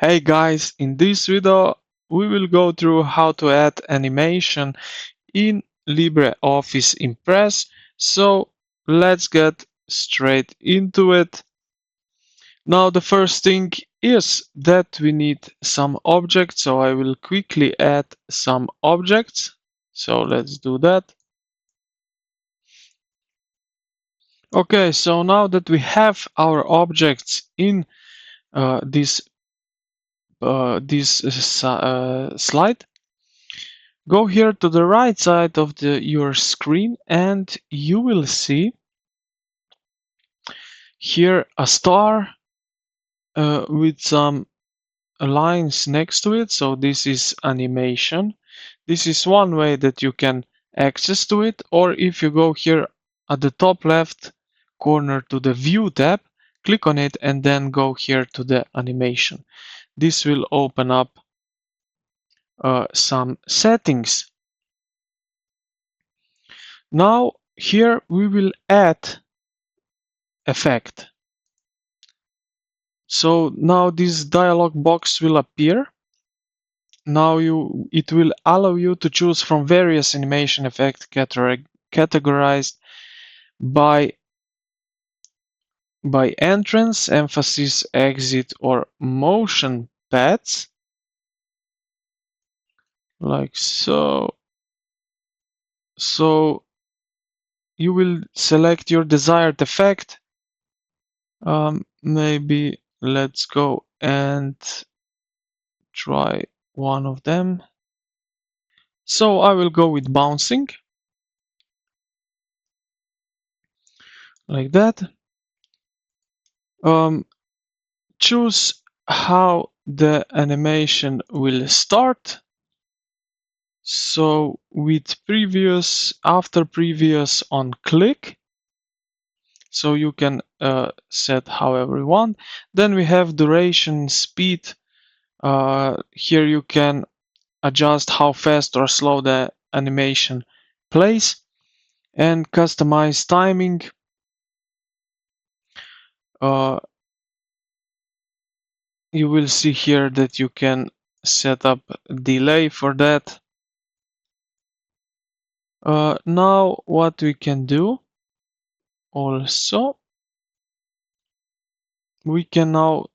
Hey guys, in this video we will go through how to add animation in LibreOffice Impress. So let's get straight into it. Now the first thing is that we need some objects, so I will quickly add some objects. So let's do that. Okay, so now that we have our objects in this slide, go here to the right side of your screen and you will see here a star with some lines next to it. So this is animation. This is one way that you can access to it. Or if you go here at the top left corner to the View tab, click on it and then go here to the animation. This will open up some settings. Now here we will add effect. So now this dialog box will appear. Now it will allow you to choose from various animation effects categorized by entrance, emphasis, exit, or motion paths, like so. So you will select your desired effect. Maybe let's go and try one of them. So I will go with bouncing, like that. Choose how the animation will start. So with previous, after previous on click. So you can set however you want. Then we have duration, speed. Here you can adjust how fast or slow the animation plays, and customize timing. You will see here that you can set up delay for that. Now what we can do also, we can now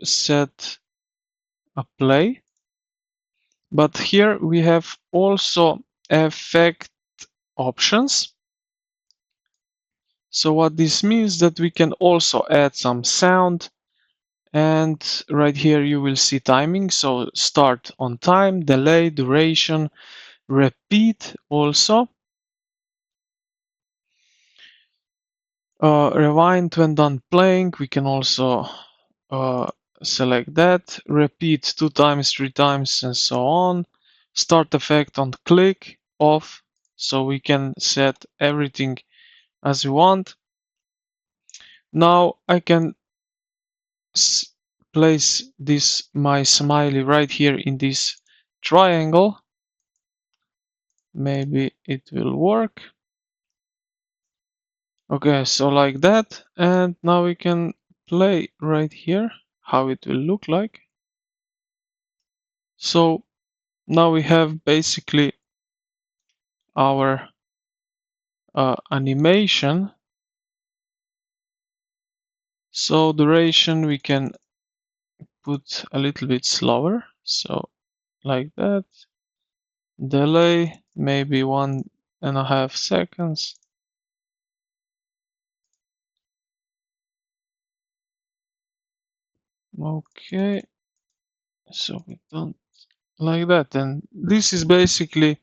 set a play, but here we have also effect options. So what this means that we can also add some sound, and right here you will see timing. So start on time, delay, duration, repeat also. Rewind when done playing, we can also select that. Repeat 2 times, 3 times, and so on. Start effect on click, off. So we can set everything as we want. Now I can place this my smiley right here in this triangle. Maybe it will work. Okay, so like that, and now we can play right here how it will look like. So now we have basically our animation. So duration we can put a little bit slower, so like that. Delay maybe 1.5 seconds. Okay, so we don't like that, and this is basically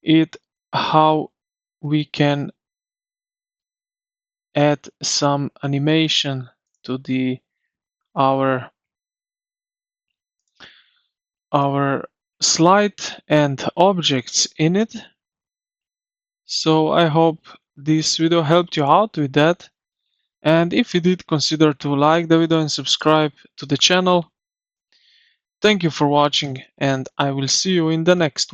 it, how we can add some animation to our slide and objects in it. So I hope this video helped you out with that, and if you did, consider to like the video and subscribe to the channel. Thank you for watching, and I will see you in the next one.